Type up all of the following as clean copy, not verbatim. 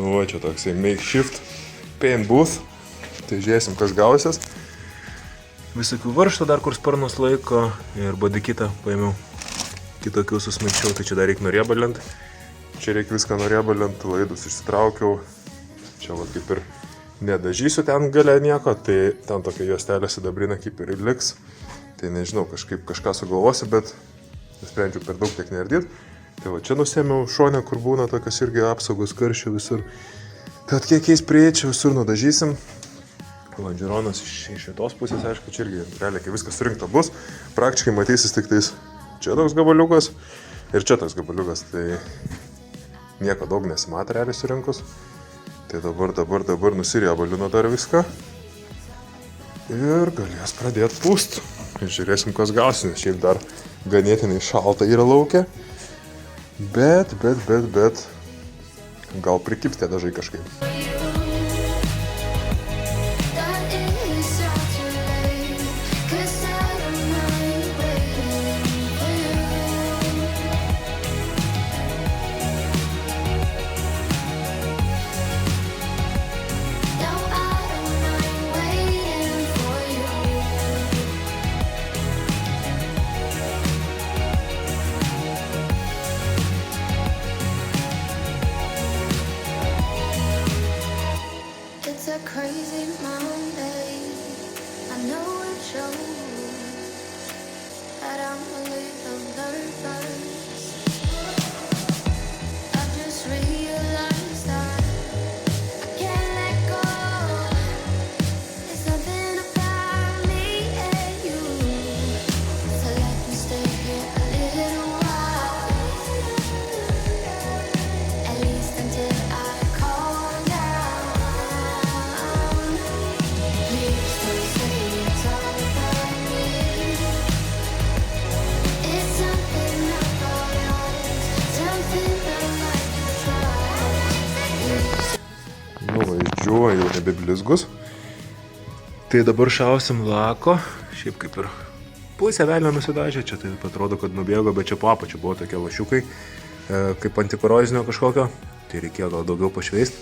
Nu, va, čia toksai makeshift paint booth. Tai žiūrėsim, kas gausias. Visokių varžtų dar, kur sparnus laiko ir bodykitą paėmiau. Kitokių susmaičiau, tai čia dar reikia noriebalint. Čia reikia viską noriebalint, laidus išsitraukiau. Čia va kaip ir nedažysiu ten gale nieko, tai ten tokia juostelė sidabrina kaip ir liks. Tai nežinau, kažką sugalvosiu, bet nusprendžiau per daug tiek neardyti. Tai va čia nusėmiau šonę, kur būna tokios irgi apsaugos karščių visur. Tai kiekiais prieičiau, visur nudažysim. Lonžeronas iš šitos pusės, aišku, čia irgi realiai, kai viskas surinkta bus, praktiškai matysis tik tais čia toks gabaliukas ir čia toks gabaliukas, tai nieko daug nesimatė realiai surinkus. Tai dabar nusiriebalino dar viską ir galės pradėti pūst. Ir žiūrėsim, kas gausim, nes šiaip dar ganėtinai šalta yra lauke, bet gal prikips tie dažai kažkaip. Crazy Monday, I know it shows that I'm a little nervous. I just realized that I can't let go. There's nothing about me and you, so let me stay here a little while, at least until I calm down. Nu, va, išdžiuvo, jau nebeblizgus. Tai dabar šausim lako, šiaip kaip ir pusę velnio nusidažė, čia tai atrodo, kad nubėgo, bet čia po apačiu buvo tokie lašiukai, kaip antikorozinio kažkokio, tai reikėjo gal daugiau pašveist,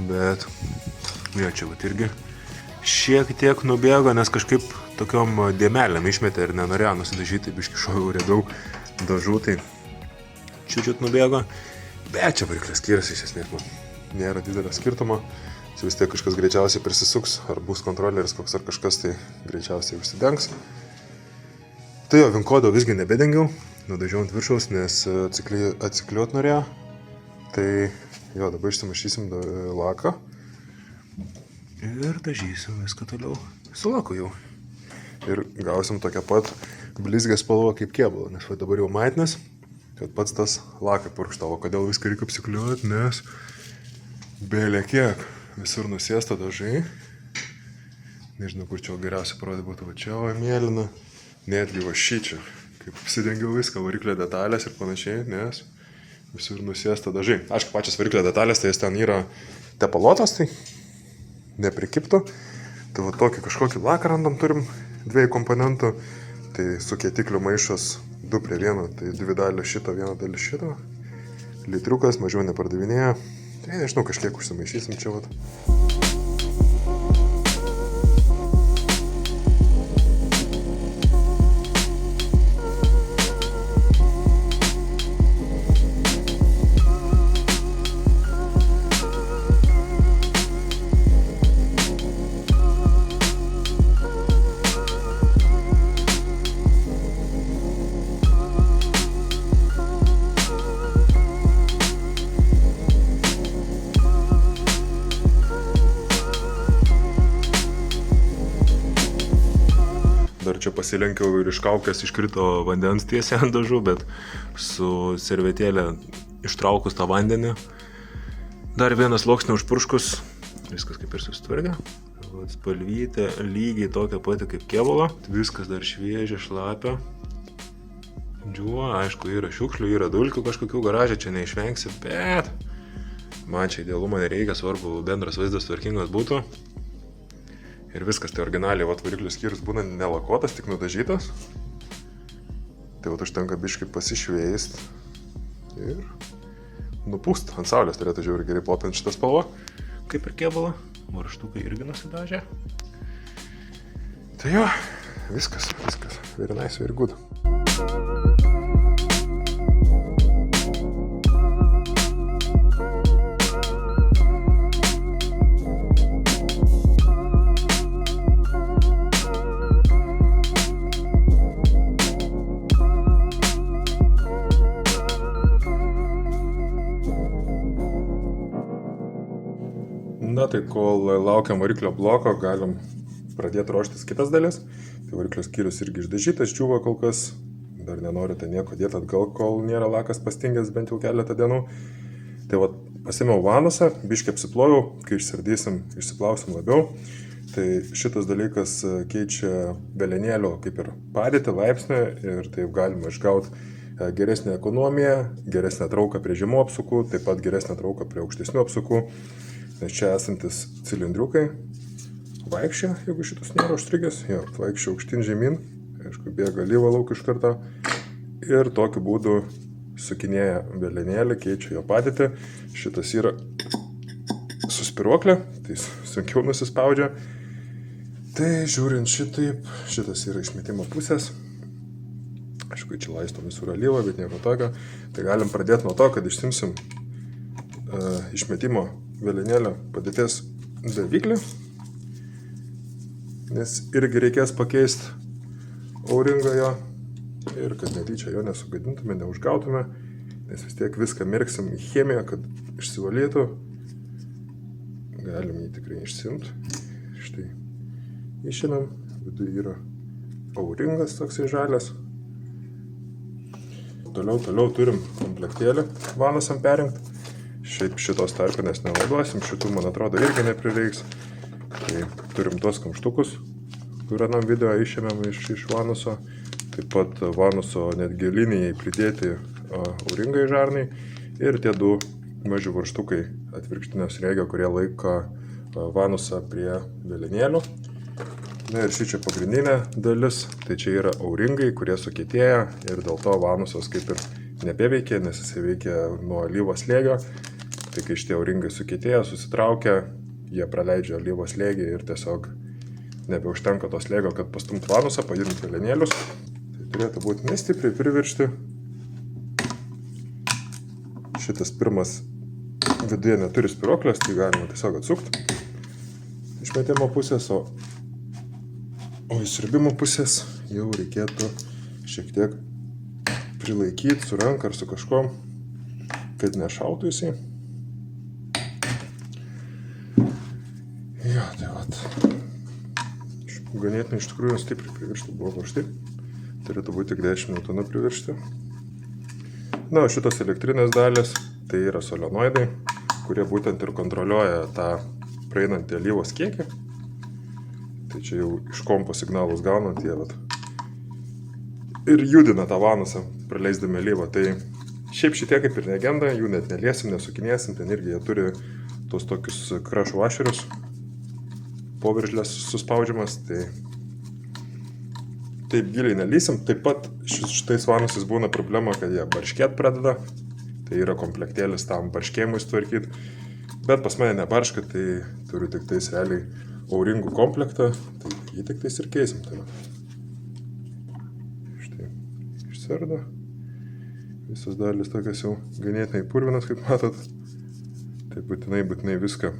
bet jo, čia vat irgi šiek tiek nubėgo, nes kažkaip tokiom dėmelėm išmetė ir nenorėjo nusidažyti, biški šoviau riebiau dažų, tai čiut nubėgo, bet čia variklės skiriasi iš esmės, man nėra didelio skirtumo, čia vis tiek kažkas greičiausiai prisisuks, ar bus kontroleris koks ar kažkas, tai greičiausiai užsidengs. Tai jo, vinkodo visgi nebedengiau, nudažiau ant viršaus, nes atsikliuot norėjo, tai jo, dabar išsimašysim laką ir dažysim viską toliau su laku jau. Ir gausim tokią pat blizgę spalvą kaip kėbalą, nes va dabar jau matinis, kad pats tas lakai purkštavo. Kodėl viską reikia apsikliuot, nes belė kiek visur nusėsta dažai. Nežinau, kur čia geriausia parodė būtų, va čia va mėlyna, netgi va šičia. Kaip apsidengiau viską, variklio detalės ir panašiai, nes visur nusėsta dažai. Aišku, pačios variklio detalės, tai jas ten yra tepalotas, tai neprikiptų. Tai va tokį kažkokį laką randam, turim 2 komponentų. Tai su kietikliu maišas 2 prie 1, tai 2 dalys šito, 1 dalis šito. Litriukas, mažiau nepardavinėja. Tai nežinau, kažkiek užsimaišysim čia vat. Dar čia pasilenkiau ir iš kaukės iškrito vandens tiesiai ant dažų, bet su servetėlė ištraukus tą vandenį, dar vienas sluoksnį užpurškus, viskas kaip ir susitvarkė. Spalvytė lygiai tokia pati kaip kėbalo, viskas dar šviežia, šlapia. Džiuo, aišku, yra šiukšlių, yra dulkių kažkokių garaže, čia neišvengsi, bet man čia idealumo nereikia, svarbu bendras vaizdas tvarkingas būtų. Ir viskas, tai originaliai, vat variklių skyrius būna nelakuotas, tik nudažytas. Tai vat užtenka biškai pasišveist ir nupūst ant saulės, turėtų žiūri gerai potant šitą spalvą, kaip ir kėbalą. Varžtukai irgi nusidažė. Tai jo, viskas. Very nice, very good. Na tai kol laukiam variklio bloko, galim pradėti ruoštis kitas dalis. Tai variklio skyrius irgi išdažytas, džiūva kol kas. Dar nenorite nieko dėti atgal, kol nėra lakas pastingęs bent jau keletą dienų. Tai va, pasėmiau vanusą, biškį apsiplojau, kai išsirdysim, išsiplausim labiau. Tai šitas dalykas keičia belenėlio kaip ir padėtį, laipsnį ir taip galima išgauti geresnę ekonomiją, geresnę trauką prie žemų apsukų, taip pat geresnę trauką prie aukštesnių apsukų. Nes čia esantis cilindriukai vaikščia, jeigu šitas nėra užstrigęs, jo, vaikščia aukštyn žemyn, aišku, bėga alyva lauk iš karto ir tokiu būdu sukinėja belenėlį, keičia jo padėtį. Šitas yra su spiruoklė, tai sunkiau nusispaudžia. Tai žiūrint šitaip, šitas yra išmetimo pusės. Aišku, čia laisto visur alyvą, bet nieko tokio. Tai galim pradėti nuo to, kad išsimsim išmetimo belenėlio padėties daviklį, nes irgi reikės pakeisti auringą jo ir kad netyčia jo nesugadintume, neužgautume, nes vis tiek viską mirksim į chemiją, kad išsivalytų. Galim jį tikrai išsimti. Štai išinam, viduje yra auringas toksai žalias. Toliau turim komplektėlį vanusam perinkti. Šiaip šitos tarpinės nenaudosim, šitų, man atrodo, irgi neprireiks. Tai turim tuos kamštukus, kur anam video išėmėm iš vanuso. Taip pat vanuso netgi linijai pridėti auringai žarnai. Ir tie du maži varžtukai atvirkštinio sriegio, kurie laiko vanusą prie belenėlių. Na ir šičia pagrindinė dalis, tai čia yra auringai, kurie sukietėja ir dėl to vanusas kaip ir nebeveikia, nes jis veikia nuo alyvos slėgio. Tai kai šitie auringai sukietėja, susitraukia, jie praleidžia alyvos slėgį ir tiesiog nebeužtenka to slėgio, kad pastumti vanusą, padidinti belenėlius. Tai turėtų būti nestipriai priviršti. Šitas pirmas viduje neturi spiruoklės, tai galima tiesiog atsukti išmetimo pusės, o iš siurbimo pusės jau reikėtų šiek tiek prilaikyti su ranka ar su kažkom, kad nešautų jisai. Jo, tai vat. Ganėtinai iš tikrųjų stipriai priviršti buvo karštai. Turėtų būti tik 10 Newtonų priviršti. Na, o šitos elektrinės dalys, tai yra solenoidai, kurie būtent ir kontroliuoja tą praeinantį alyvos kiekį. Tai čia jau iš kompo signalus gaunant jie vat. Ir judina tą vanusą, praleisdami alyvą. Tai šiaip šitie kaip ir negenda, jų net neliesim, nesukinėsim, ten irgi jie turi tos tokius crash washerius, poveržlės suspaudžiamas, tai taip giliai nelysim. Taip pat šitais vanusais būna problema, kad jie barškėt pradeda, tai yra komplektėlis tam barškėjimui sutvarkyti, bet pas mane nebarška, tai turiu tik tais realiai auringų komplektą, tai jį tik tais ir keisim. Tai štai, išsirda. Visos dalys tokias jau ganėtinai purvinas, kaip matot. Tai būtinai viską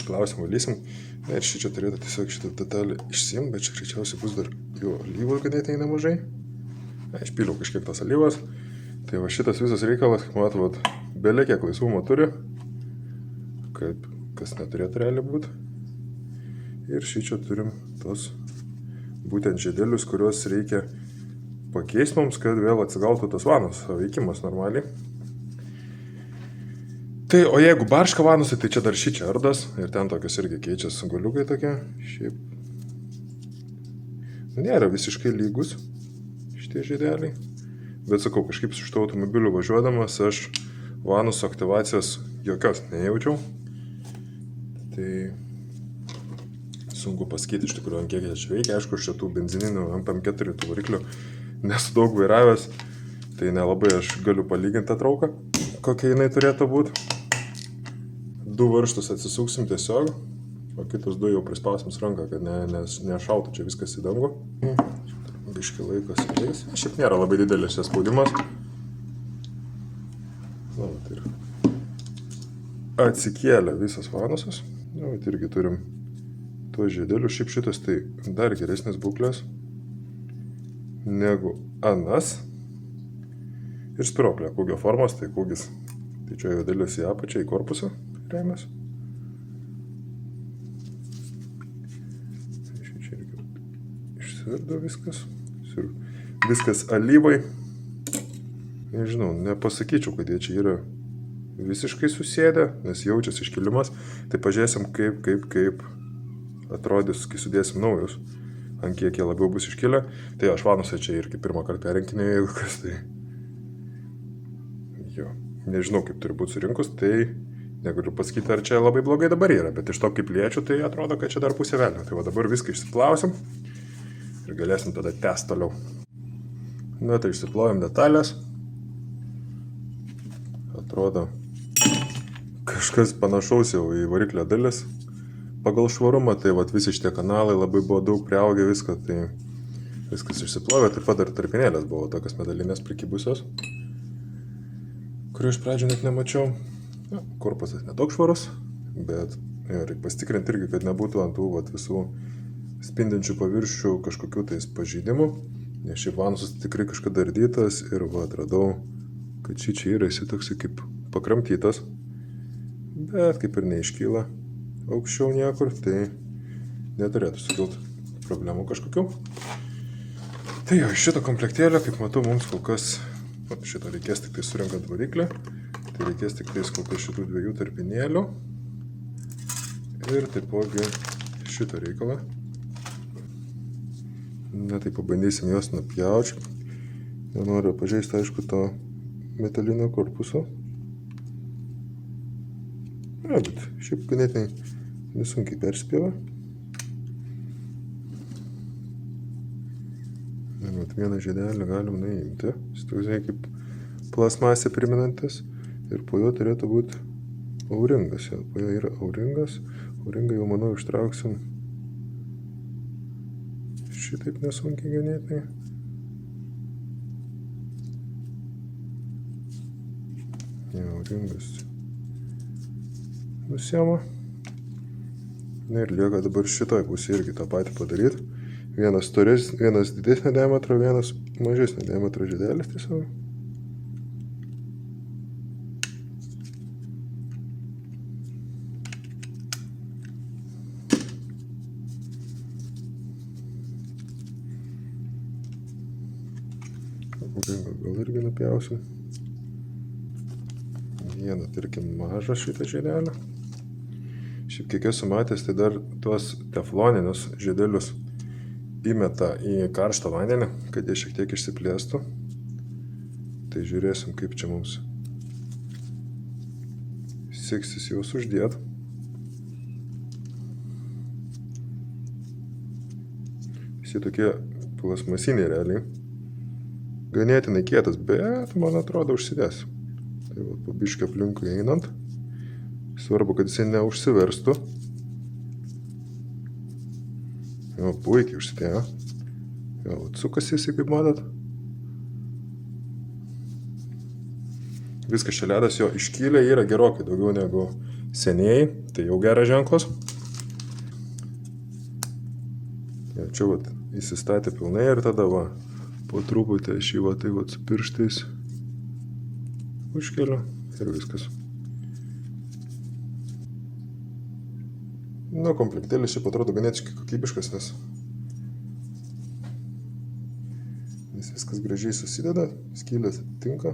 klausim, valysim. Na ir šičia turėtų tiesiog šitą detalį išsiimti, bet čia greičiausiai bus dar jo alyvos ganėtinai nemažai. Išpyliau kažkiek tos alyvos. Tai va šitas visas reikalas, kaip matot, belė kiek laisvumo turi, kaip kas neturėtų realiai būti. Ir šičia turim tos būtent žiedelius, kuriuos reikia pakeisti mums, kad vėl atsigautų tas vanos veikimas normaliai. Tai, o jeigu barška vanusai, tai čia dar šičia ardas ir ten tokios irgi keičias guliukai tokie. Šiaip nėra visiškai lygus šitie žiedeliai. Bet sakau, kažkaip su šito automobiliu važiuodamas aš vanuso aktyvacijos jokios nejaučiau. Tai sunku pasakyti iš tikrųjų, kiek jie čia veikia. Aišku, šitų benzininių MP4 variklių nesu daug vairavęs, tai nelabai aš galiu palyginti tą trauką, kokia jinai turėtų būti. 2 varžtus atsisuksim tiesiog, o kitus 2 jau prispausim ranką, kad nešautų čia viskas į dangų. Biški laikas įleis. Šiaip nėra labai didelis šis spaudimas. Na, tai ir atsikėlė visas vanusas. Na, tai irgi turim tuos žiedelius. Šiaip šitas tai dar geresnis būklės negu anas. Ir spiroklė, kūgio formos, tai kūgis. Tai čia juodelis į apačią, į korpusą remės. Čia irgi išsvirdo viskas. Viskas alyvai. Nežinau, nepasakyčiau, kad jie čia yra visiškai susėdę, nes jaučiasi iškilimas. Tai pažiūrėsim, kaip atrodys, kai sudėsim naujus. Ant kiek jie labiau bus iškilę. Tai aš vanusą čia irgi pirmą kartą renkinėjau, jeigu kas tai. Jo, nežinau, kaip turi būti surinkus, tai negaliu pasakyti, ar čia labai blogai dabar yra, bet iš to, kaip liečiu, tai atrodo, kad čia dar pusė velnio. Tai va dabar viską išsiplausim ir galėsim tada tęsti toliau. Na, tai išsiplovėm detalės. Atrodo, kažkas panašaus jau į variklio dalis. Pagal švarumą, tai va visi šitie kanalai labai buvo daug priaugę viską, tai viskas išsiplovė. Taip pat dar tarpinėlės buvo tokios medalinės prikibusios, kurių iš pradžių net nemačiau. Na, korpusas nedaug švarus, bet reikia pasitikrinti irgi, kad nebūtų ant tų visų spindinčių paviršių kažkokių tais pažeidimų. Nes šiaip vanusas tikrai kažkada ardytas ir va atradau, kad čia yra jis toksai kaip pakramtytas, bet kaip ir neiškyla aukščiau niekur, tai neturėtų sukilti problemų kažkokių. Tai jo, šitą komplektėlę, kaip matau, mums kol kas šitą reikės tik tai surinkant variklį, tai reikės tik tai kol kas šitų 2 tarpinėlių ir taipogi šitą reikalą. Na, tai pabandysim juos nupjauti. Nenoriu pažeisti, aišku, to metalinio korpuso. Na, bet šiaip ganėtinai nesunkiai perspėva. Bet vieną žiedelį galim nuimti. Jis toksai kaip plasmasė priminantis. Ir po jo turėtų būti auringas. Po jo yra auringas. Auringą jau, manau, ištrauksim šitaip nesunkiai ganėtinai. Auringas nusiema. Na ir lieka dabar šitoj pusė irgi tą patį padaryti. Vienas didesnio diametro, vienas mažesnio diametro žiedelis tiesiog. Gal irgi nupjausim. Vieną, tarkim, mažą šitą žiedelį. Šiaip kiek esu matęs, tai dar tuos tefloninius žiedelius įmeta į karštą vandenį, kad jie šiek tiek išsiplėstų. Tai žiūrėsim, kaip čia mums seksis juos uždėti. Visi tokie plasmasiniai realiai. Ganėtinai kietas, bet man atrodo užsidės. Tai va, po biškio aplinkui einant. Svarbu, kad jisai neužsiverstų. Jo, puikiai užsidėjo. Jo, sukasi jisai, kaip matot. Viskas čia ledas jo iškylė yra gerokai daugiau negu senieji. Tai jau geras ženklas. Jo, čia vat įsistatė pilnai ir tada va, po truputį aš jį va tai va su pirštais užkeliu ir viskas. Nu, komplektėlis šiaip atrodo ganėtiškai kokybiškas, nes viskas gražiai susideda, skylės tinka.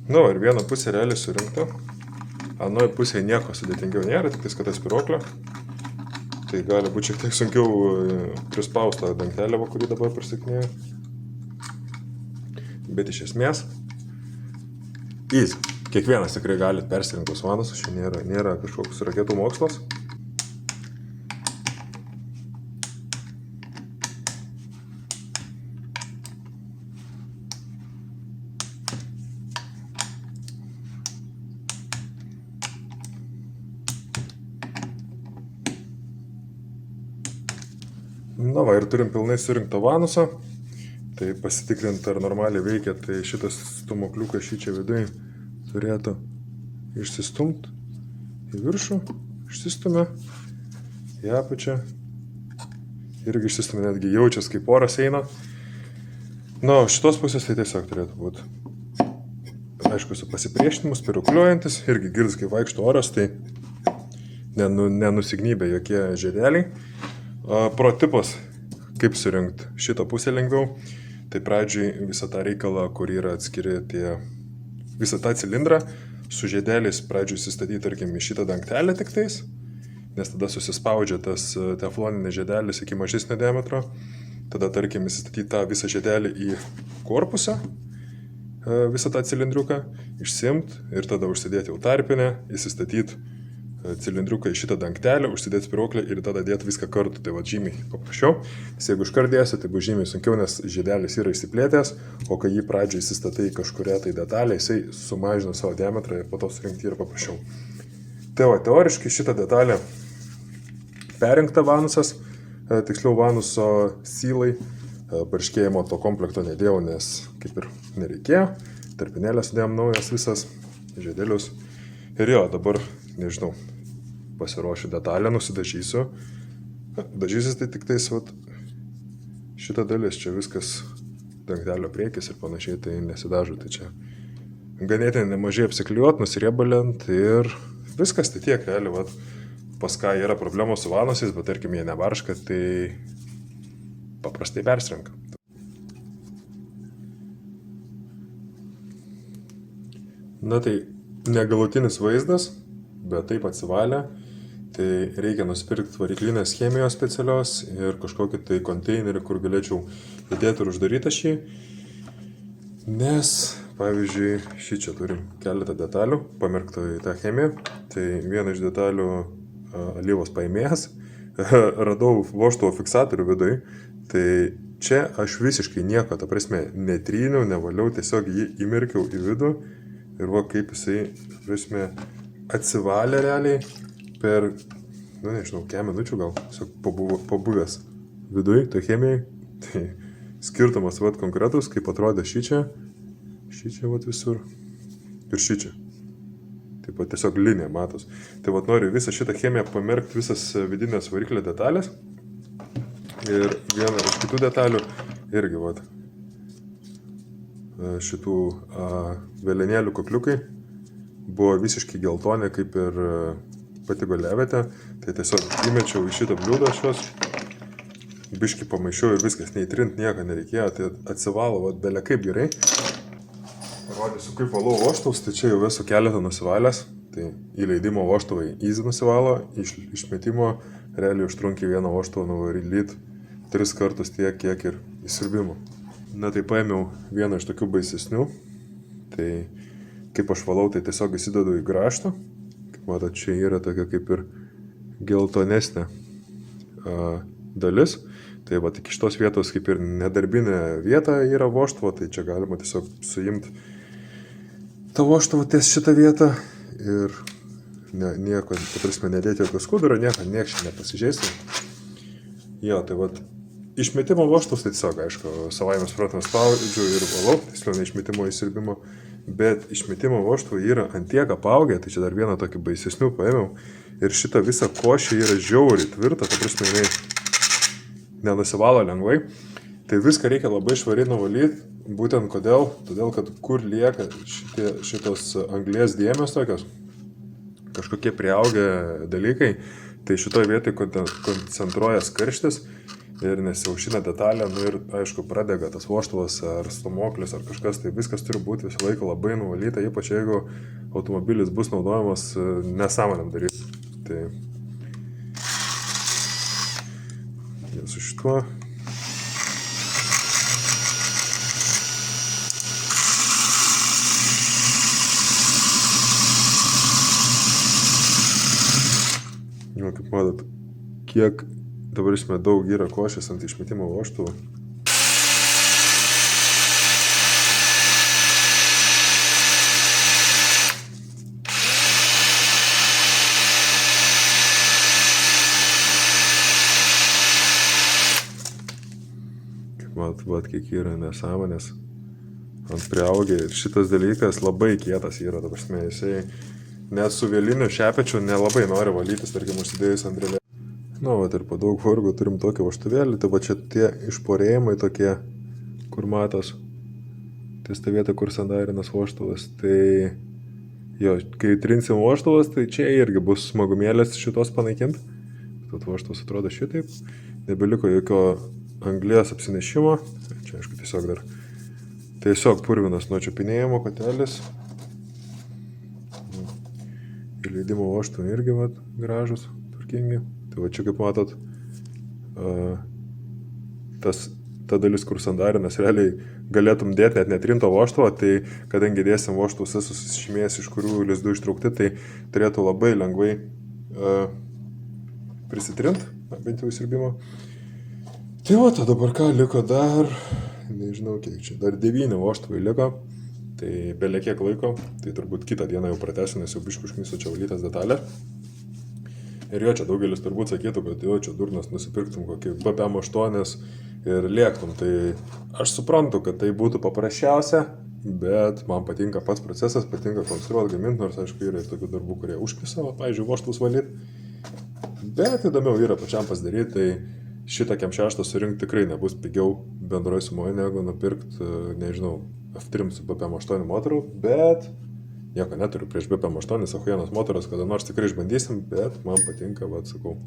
Nu, ir vieną pusę realiai surinkta. Anoje pusėje nieko sudėtingiau nėra, tik kad aspiroklio. Tai gali būti šiek tiek sunkiau prispaustą dangtelę, kurį dabar prasikinėjau. Bet iš esmės, easy. Kiekvienas tikrai galit persirinkti tuos vanusus, čia nėra kažkoks raketų mokslas. Na va, ir turim pilnai surinktą vanusą. Tai pasitikrinti, ar normaliai veikia, tai šitas stumokliukas šį čia viduje turėtų išsistumti į viršų, išsistumia į apačią. Irgi išsistumia, netgi jaučias, kaip oras eina. Na, šitos pusės tai tiesiog turėtų būti. Aišku, su pasipriešinimu, spiruliuojantis, irgi girdis, kaip vaikšto oras, tai nenusignybė jokie žiedeliai. Protipas, kaip surinkti šitą pusę lengviau, tai pradžiai visą tą reikalą, kur yra atskiri visą tą cilindrą, su žiedeliais pradžiai įsistatyti, tarkim, į šitą dangtelę tik tais, nes tada susispaudžia tas tefloninės žiedelis iki mažesnio diametro, tada, tarkim, įsistatyti tą visą žiedelį į korpusą, visą tą cilindriuką, išsiimti ir tada užsidėti jau tarpinę, įsistatyti cilindriuką į šitą dangtelę, užsidėti spiruoklę ir tada dėti viską kartu, tai va žymiai paprasčiau. Nes jeigu iškardėsi, tai bus žymiai sunkiau, nes žiedelis yra išsiplėtęs, o kai jį pradžiai įsistatai kažkuria tai detalė, jisai sumažina savo diametrą ir po to surinkti yra paprasčiau. Tai va, teoriškai šitą detalę perinkta vanusas, tiksliau vanuso sylai, barškėjimo to komplekto nedėjau, nes kaip ir nereikėjo, tarpinėlės sudėjom naujas visas žiedelius. Ir jo, dabar, nežinau, pasiruošiu detalę, nusidažysiu. Dažysis tai tik tais, vat, šita dalis, čia viskas dangtelio priekis ir panašiai, tai nesidažu, tai čia ganėtinai nemažai apsikliuot, nusiriebalint ir viskas, tai tiek, realiai, vat, pas ką yra problemos su vanusiais, bet tarkim jie nevarška, tai paprastai persirenka. Na tai negalutinis vaizdas, bet taip atsivalė, tai reikia nusipirkti variklinės chemijos specialios ir kažkokį tai konteinerį, kur galėčiau įdėti ir uždaryti šį, nes, pavyzdžiui, šį čia turim keletą detalių, pamirkto į tą chemiją, tai vieną iš detalių alyvos paėmėjęs, radau vožtuvo fiksatorių viduje, tai čia aš visiškai nieko, ta prasme, netryniau, nevaliau, tiesiog jį įmirkiau į vidų ir va kaip jisai, prasme, atsivalė realiai per, nežinau, kiek minučių gal, tiesiog pabuvęs viduje, tai chemijai, tai skirtumas vat konkretus, kaip atrodė šį čia vat visur ir šį čia. Taip pat tiesiog linija matos. Tai vat noriu visą šitą chemiją pamerkti, visas vidinės variklio detalės. Ir vieną iš kitų detalių irgi vat šitų velenėlių kokliukai buvo visiškai geltonė, kaip ir pati goliavietė. Tai tiesiog įmečiau į šitą bliūdą šios, biškį pamaišiau ir viskas, neįtrint nieko nereikėjo, tai atsivalo vat belė kaip gerai. Parodysiu, kaip valau vožtuvus, tai čia jau esu keletą nusivalęs, tai įleidimo vožtuvai easy nusivalo, išmetimo realiai užtrunki vieną vožtuvą nuvaryt 3 kartus tiek, kiek ir įsiurbimo. Na tai paėmiau vieną iš tokių baisesnių, tai kaip aš valau, tai tiesiog įsidedu į grąžtą, kaip matot, čia yra tokia kaip ir geltonesnė dalis, tai va tik iš tos vietos kaip ir nedarbinė vieta yra vožtuvo, tai čia galima tiesiog suimti tą vožtuvą ties šitą vietą ir nieko, paprasme, nedėti jokio skuduro, nieks čia nepasižeisti. Jo, tai vat, išmetimo vožtuvus, tai tiesiog, aišku, savaime suprantama spaudžiu ir valau, tiksliau ne išmetimo įsiurbimo, bet išmetimo vožtuvai yra antiek apaugę, tai čia dar vieną tokį baisesnių paėmiau ir šitą visą košį yra žiauriai tvirta, ta prasme, jinai nenusivalo lengvai. Tai viską reikia labai švariai nuvalyti, būtent kodėl? Todėl, kad kur lieka šitos anglies dėmės tokios, kažkokie priaugę dalykai, tai šitoje vietoje koncentruojas karštis ir nesijaušina detalė, ir aišku pradega tas vožtuvas ar stumoklis ar kažkas, tai viskas turi būti visą laiką labai nuvalyta, ypač jeigu automobilis bus naudojamas nesąmonėm daryti. Tai su šituo. Jo, kaip matot, kiek dabar daug yra košės ant išmetimo vožtuvo. Vat kiek yra nesąmonės ant priaugė. Ir šitas dalykas labai kietas yra, dabar jisai net su vėliniu šepečiu nelabai nori valytis, tarkim, užsidėjus ant relė. Nu, vat ir po daug vargo turim tokį vožtuvėlį, tai va čia tie išporėjimai tokie, kur matos, ties ta vieta, kur sandarinas vožtuvas, tai jo, kai trinsim vožtuvas, tai čia irgi bus smagumėlės šitos panaikinti. Tad vožtuvas atrodo šitaip, nebeliko jokio anglies apsinešimo, čia aišku tiesiog purvinas nuo čiupinėjimo kotelis. Įleidimo vožtuvai irgi vat, gražus, tvarkingi. Tai va čia kaip matot, ta dalis, kur sandarinas, realiai galėtum dėti net netrinto vožtuvo, tai kadangi dėsim vožtuvus susišmės, iš kurių lizdų ištraukti, tai turėtų labai lengvai prisitrint, bent jau įsirbimo. Tai va, tai dabar ką liko dar, nežinau kiek čia, dar 9 vožtuvai liko, tai belė kiek laiko, tai turbūt kitą dieną jau pratęsiu, nes jau biškų užkniso čia valytas detalė. Ir jo, čia daugelis turbūt sakytų, kad jo, čia durnas nusipirktum kokį BPM8 ir lėktum, tai aš suprantu, kad tai būtų paprasčiausia, bet man patinka pats procesas, patinka konstruoti, gaminti, nors aišku yra ir tokių darbų, kurie užknisa, pavyzdžiui, vožtuvus valyti, bet įdomiau yra pačiam pasidaryti, tai šitą KM6 surinkti tikrai nebus pigiau bendroje sumoje, negu nupirkti, nežinau, F3 su BPM8 motoru, bet nieko neturiu prieš BPM8, Ahujenas motoras, kada nors tikrai išbandysim, bet man patinka, vat, sakau,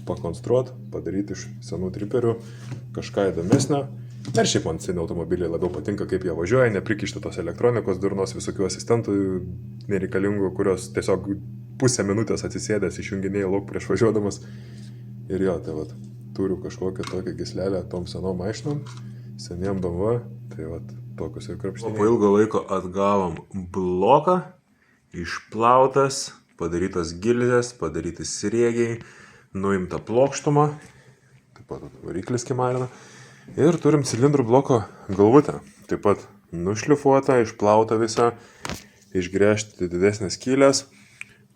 pakonstruoti, padaryti iš senų triperių kažką įdomesnio. Ir šiaip man seni automobiliai labiau patinka, kaip jie važiuoja, neprikišti tos elektronikos, durnos visokių asistentų nereikalingų, kurios tiesiog pusę minutės atsisėdęs išjunginėjai lauk prieš važiuodamas. Ir jo, tai vat, turiu kažkokią tokią gyslelę tom senom mašinom, seniem BMW, tai vat, tokius ir krapštiniai. Po ilgo laiko atgavom bloką, išplautas, padarytos gilzės, padaryti sriegiai, nuimta plokštuma, taip pat variklis kimarina. Ir turim cilindrų bloko galvutę, taip pat nušlifuota, išplauta visa, išgręžti didesnės skylės,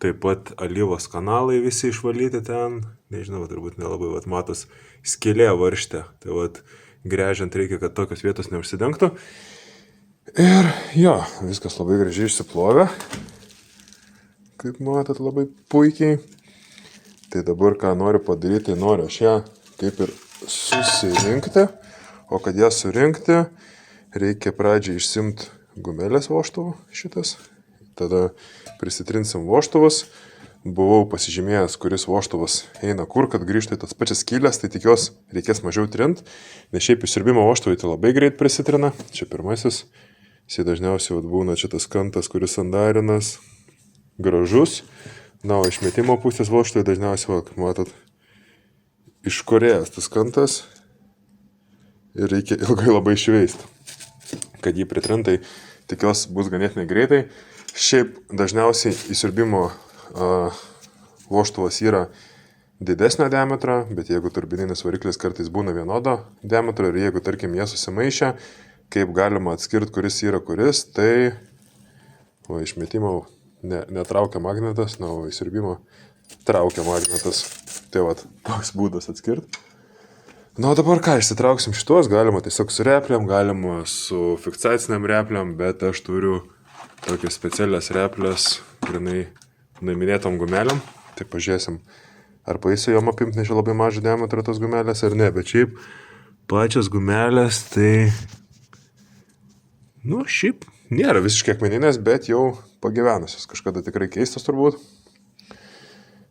taip pat alyvos kanalai visi išvalyti ten, nežinau, turbūt nelabai vat, matos skylė varštė, tai vat, gręžiant reikia, kad tokios vietos neužsidengtų. Ir jo, viskas labai gražiai išsiplovė, kaip matot, labai puikiai. Tai dabar ką noriu padaryti, tai noriu aš ją kaip ir susirinkti, o kad ją surinkti, reikia pradžiai išsimti gumelės vožtuvų šitas, tada prisitrinsim vožtuvus. Buvau pasižymėjęs, kuris vožtuvas eina kur, kad grįžtų į tas pačias skylės, tai tikiuos reikės mažiau trint, nes šiaip įsirbimo vožtuvai tai labai greit prisitrina. Čia pirmasis, jis dažniausiai būna čia tas kantas, kuris sandarinas, gražus. Na, o išmetimo pusės vožtuvai dažniausiai, va, matot, iškorėjęs tas kantas ir reikia ilgai labai išveisti, kad jį pritrintai, tikiuos bus ganėtinai greitai. Šiaip dažniausiai įsirbimo vožtuvas yra didesnio diametro, bet jeigu turbininis variklis kartais būna vienodo diametro ir jeigu, tarkim, jie susimaišę, kaip galima atskirti, kuris yra kuris, tai o išmetimo netraukia magnetas, na, o įsirbimo traukia magnetas. Tai vat, toks būdas atskirti. Na, o dabar ką, išsitrauksim šitos, galima tiesiog su repliam, galima su fiksaciniam repliam, bet aš turiu tokias specialias replės, grinai nuiminėtom gumelėm, tai pažiūrėsim, ar pavyks jom apimti, nežinau, labai mažą diametrą tos gumelės ar ne, bet šiaip pačios gumelės, tai, nu, šiaip nėra visiškai akmeninės, bet jau pagyvenusios, kažkada tikrai keistas turbūt.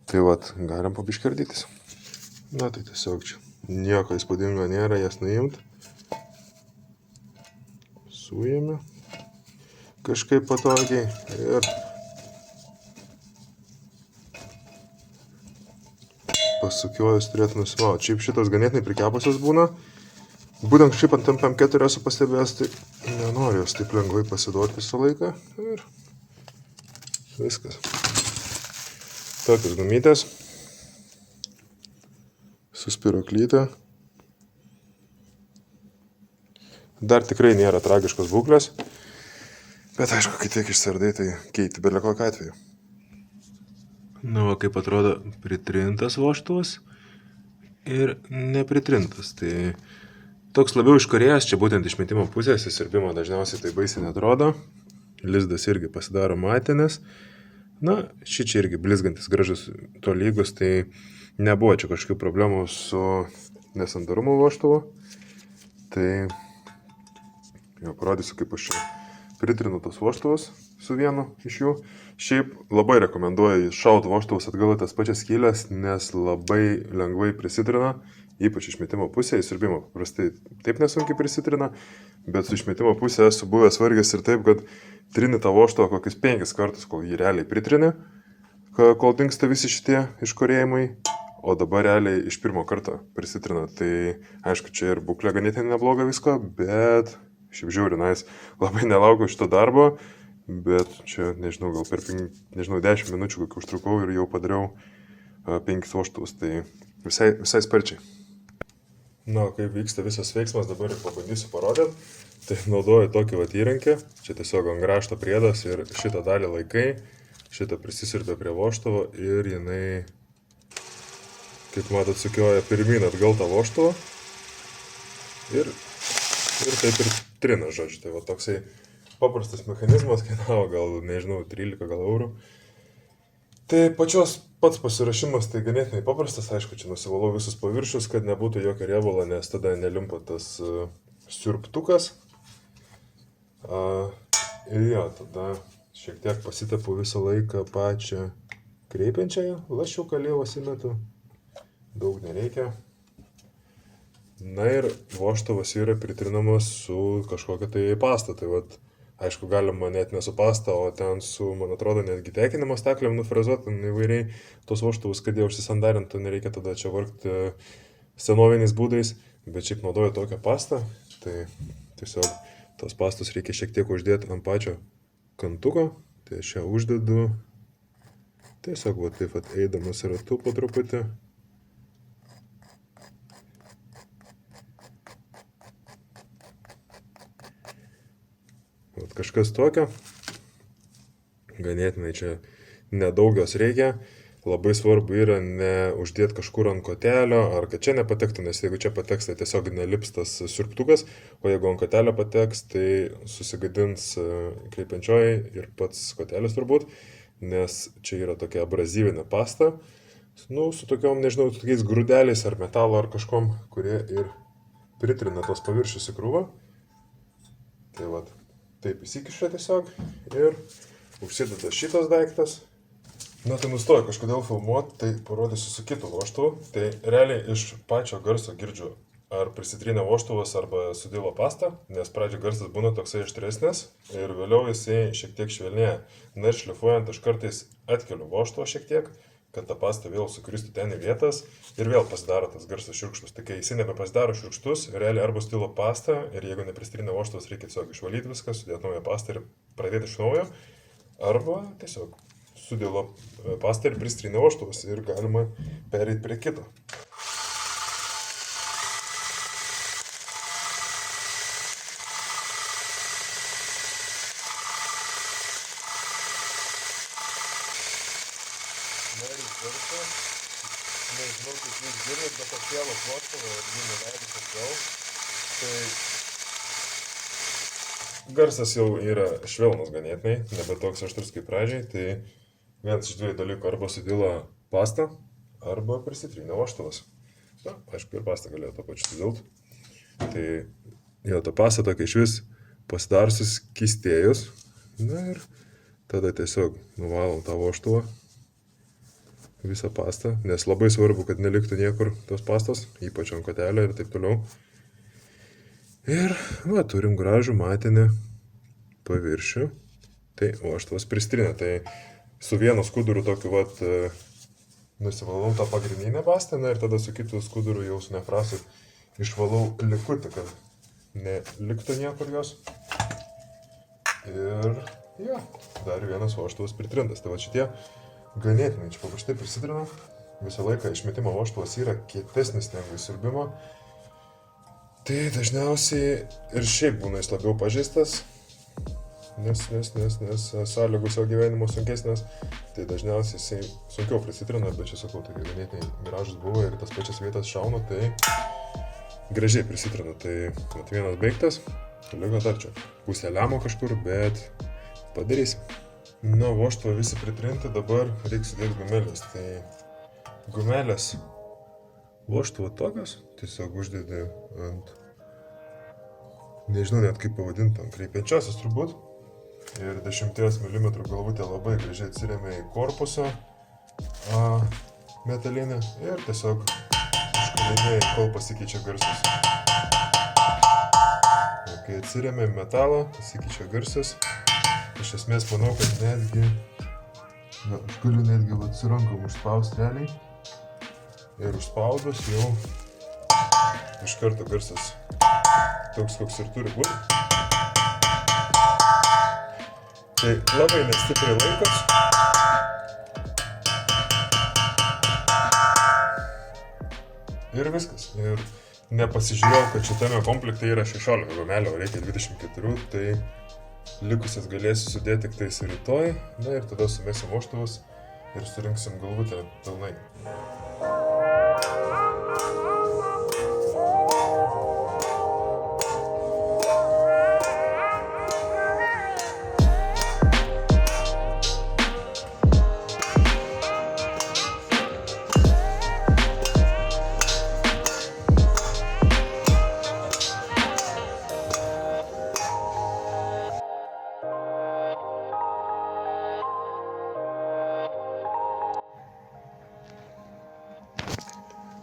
Tai vat, galim pabiškardytis. Na, tai tiesiog čia nieko įspūdingo nėra, jas nuimti. Suėmė kažkaip patogiai ir pasukiojus turėtų nusimauti. Šiaip šitas ganėtinai prikepusios būna. Būtent šiaip ant MP4 esu pastebėjęs, tai nenoriu jos taip lengvai pasiduoti visą laiką. Ir viskas. Tokios gumytės. su spiroklyte. Dar tikrai nėra tragiškos būklės, bet aišku, kai tiek išsardai, tai keiti belė kokiu atveju. Na, o kaip atrodo pritrintas vožtuvas ir nepritrintas. Tai toks labiau iškorėjęs, čia būtent išmetimo pusės, įsirbimo dažniausiai tai baisiai netrodo. Lizdas irgi pasidaro matinis. Na, ši čia irgi blizgantis gražus tolygus, tai nebuvo čia kažkokių problemų su nesandarumu vožtuvu. Tai jau parodysiu, kaip aš čia pritrinu tos vožtuvus su vienu iš jų. Šiaip labai rekomenduoju šaut vožtuvus atgal į tas pačias skylės, nes labai lengvai prisitrina, ypač išmetimo pusėje, įsirbimo paprastai taip nesunkiai prisitrina, bet su išmetimo pusėje esu buvęs vargęs ir taip, kad trini tą vožtuvą kokius 5 kartus, kol jį realiai pritrini, kol dingsta visi šitie iškorėjimai, o dabar realiai iš pirmo karto prisitrina. Tai aišku, čia ir būklė ganėtinai nebloga visko, bet šiaip žiauri, labai nelaukiu šito darbo, bet čia, nežinau, gal per 10 minučių kokį užtrukau ir jau padariau 5 vožtuvus, tai visai sparčiai. Na, kaip vyksta visas veiksmas, dabar ir pabandysiu parodyti. Tai naudoju tokį vat įrankį, čia tiesiog ant grąžto priedas ir šitą dalį laikai, šitą prisisirbė prie vožtuvo ir jinai, kaip matot, sukioja pirmyn atgal tą vožtuvą ir taip ir trina, žodžiu. Tai va toksai paprastas mechanizmas, kainavo gal, nežinau, 13 gal eurų. Tai pats pasirašymas tai ganėtinai paprastas, aišku, čia nusivalau visus paviršius, kad nebūtų jokio riebalo, nes tada nelimpa tas siurbtukas. Ir jo, tada šiek tiek pasitepu visą laiką pačią kreipiančiąją, lašiuką lievas įmetu, daug nereikia. Na ir vožtuvas yra pritrinamas su kažkokia tai pasta, tai vat, aišku, galima net ne su pasta, o ten su, man atrodo, netgi tekinimo staklėm nufrezuoti įvairiai tos vožtuvus, kad jie užsisandarintų, nereikia tada čia vargti senoviniais būdais, bet šiaip naudoju tokią pastą, tai tiesiog tos pastos reikia šiek tiek uždėti ant pačio kantuko, tai aš ją uždedu, tiesiog va taip vat eidamas ratu po truputį. Kažkas tokio, ganėtinai čia nedaug jos reikia, labai svarbu yra neuždėti kažkur ant kotelio, ar kad čia nepatektų, nes jeigu čia pateks, tai tiesiog nelips tas siurbtukas, o jeigu ant kotelio pateks, tai susigadins kreipiančioji ir pats kotelis turbūt, nes čia yra tokia abrazyvinė pasta, su tokiom, nežinau, tokiais grūdeliais ar metalo ar kažkom, kurie ir pritrina tos paviršius į krūvą. Tai vat. Taip įsikiša tiesiog ir užsideda šitas daiktas. Na tai nustoju kažkodėl filmuoti, tai parodysiu su kitu vožtuvu. Tai realiai iš pačio garso girdžiu, ar prisitrynė vožtuvas arba sudilo pasta, nes pradžio garsas būna toksai aštresnis ir vėliau jisai šiek tiek švelnėja. Na ir šlifuojant aš kartais atkeliu vožtuvą šiek tiek, kad ta pasta vėl sukristų ten į vietas ir vėl pasidaro tas garsas šiurkštus. Tai kai jisai nebepasidaro šiurkštus, realiai arba stilo pasta ir jeigu nepristrynė vožtuvas, reikia tiesiog išvalyti viską, sudėti naują pastą ir pradėti iš naujo, arba tiesiog sudėlo pastą ir pristrynė vožtuvas ir galima pereiti prie kito. Nežinau, kaip jūs girdit, bet apkėlus vožtuvą ir jį nuleidus atgal, tai garsas jau yra švelnus ganėtinai, nebe toks aštrus kaip pradžiai, tai vienas iš dviejų dalykų arba sudilo pasta, arba prisitrynė vožtuvas. Na, aišku, ir pasta galėjo to pačiu sudilt. Tai jo, ta pasta tokia iš vis pasidarusius kistėjus, na ir tada tiesiog nuvalom tą vožtuvą. Visą pastą, nes labai svarbu, kad neliktų niekur tos pastos, ypač ant kotelio ir taip toliau. Ir va, turim gražų matinį paviršių. Tai vožtuvas pristrina, tai su vienu skuduru tokiu vat nusivalau tą pagrindinę pastą, na ir tada su kitu skuduru jau su nefrasu išvalau likutį, kad neliktų niekur jos. Ir jo, dar vienas vožtuvas pritrintas. Tai va šitie ganėtinai čia paprastai prisitrina, visą laiką išmetimo vožtuvas yra kietesnis negu įsiurbimo, tai dažniausiai ir šiaip būna jis labiau pažeistas, nes sąlygos jo gyvenimo sunkesnės, tai dažniausiai jisai sunkiau prisitrina, bet čia sakau, tai ganėtinai gražus buvo ir tas pačias vietas šauna, tai gražiai prisitrina, tai vat vienas baigtas, liko dar čia pusę lemo kažkur, bet padarysim. Na, vožtuvą visi pritrinti, dabar reikia sudėti gumelės, tai gumelės vožtuvo tokios, tiesiog uždėdi ant, nežinau net kaip pavadinti, ant kreipiančiosios turbūt, ir 10 mm galvutė labai gražiai atsiremia į korpusą metalinę ir tiesiog užkalinėjai, kol pasikeičia garsas. Kai atsiremia metalą, pasikeičia garsas. Iš esmės manau, kad netgi, aš galiu netgi su rankom užspausti realiai ir užspaudus jau iš karto garsas toks, koks ir turi būti. Tai labai nestipriai laikos. Ir viskas. Ir nepasižiūrėjau, kad šitame komplekte yra 16 gumelių, o reikia 24, tai likusias galėsiu sudėti tik tais rytoj, na ir tada sumesim vožtuvus ir surinksim galvutę pilnai.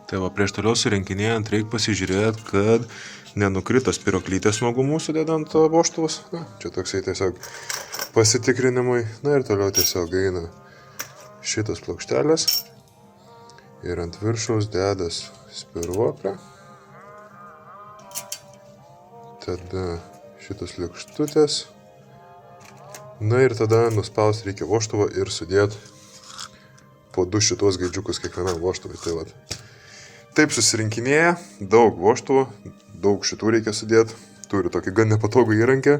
Tai va, prieš toliau surinkinėjant reikia pasižiūrėti, kad nenukrito spyruoklytės nuo gumų sudedant vožtuvus. Na, čia toksai tiesiog pasitikrinimui. Na ir toliau tiesiog eina šitas plokštelės ir ant viršaus dedas spyruoklę. Tada šitas lėkštutės. Na ir tada nuspausti reikia vožtuvą ir sudėti po 2 šitos gaidžiukus kiekvienam vožtuvui. Tai vat. Taip susirinkinėja, daug vožtuvų, daug šitų reikia sudėti, turi tokį gan nepatogų įrankį,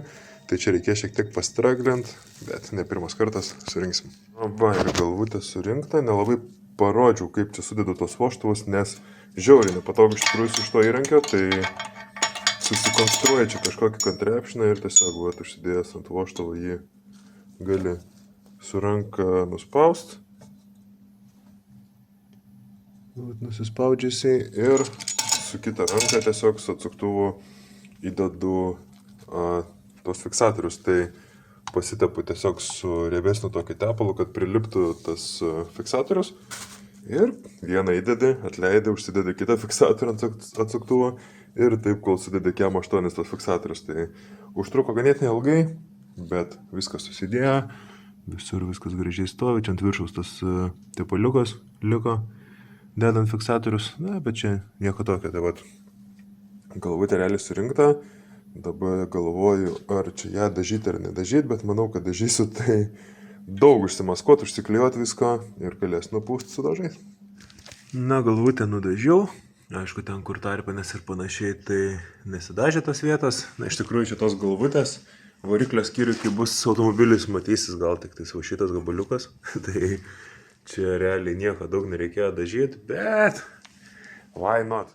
tai čia reikia šiek tiek pastraglint, bet ne pirmas kartas surinksim. Va, ir galvutė surinkta, nelabai parodžiau, kaip čia sudedu tos vožtuvus, nes žiauriai nepatogu iš tikrųjų su šito įrankio, tai susikonstruoja čia kažkokį kontrepšiną ir tiesiog vat, užsidėjęs ant vožtuvo jį gali su ranka nuspaust. Nusispaudžiusiai ir su kita ranka tiesiog su atsuktuvu įdedu tos fiksatorius, tai pasitepu tiesiog su riebesniu tokiu tepalu, kad priliptų tas fiksatorius ir vieną įdedi, atleidi, užsidedi kitą fiksatorių ant atsuktuvo ir taip, kol sudedi kem 8 tos fiksatorius, tai užtruko ganėtinai ilgai, bet viskas susidėjo, visur viskas gražiai stovi, čia ant viršaus tas tepaliukas liko. Dedant fiksatorius, na, bet čia nieko tokio, tai vat, galvutė realiai surinkta, dabar galvoju, ar čia ją dažyti ar nedažyti, bet manau, kad dažysiu, tai daug užsimaskuot, užsiklijuoti visko ir galės nupūsti su dažais. Na, galvutę nudažiau, aišku, ten kur tarpinės ir panašiai, tai nesidažė tos vietos, na, iš tikrųjų šitos galvutės, variklio skyriui, kai bus automobilis, matysis gal tik tai va šitas gabaliukas, tai čia realiai nieko daug nereikėjo dažyti, bet why not?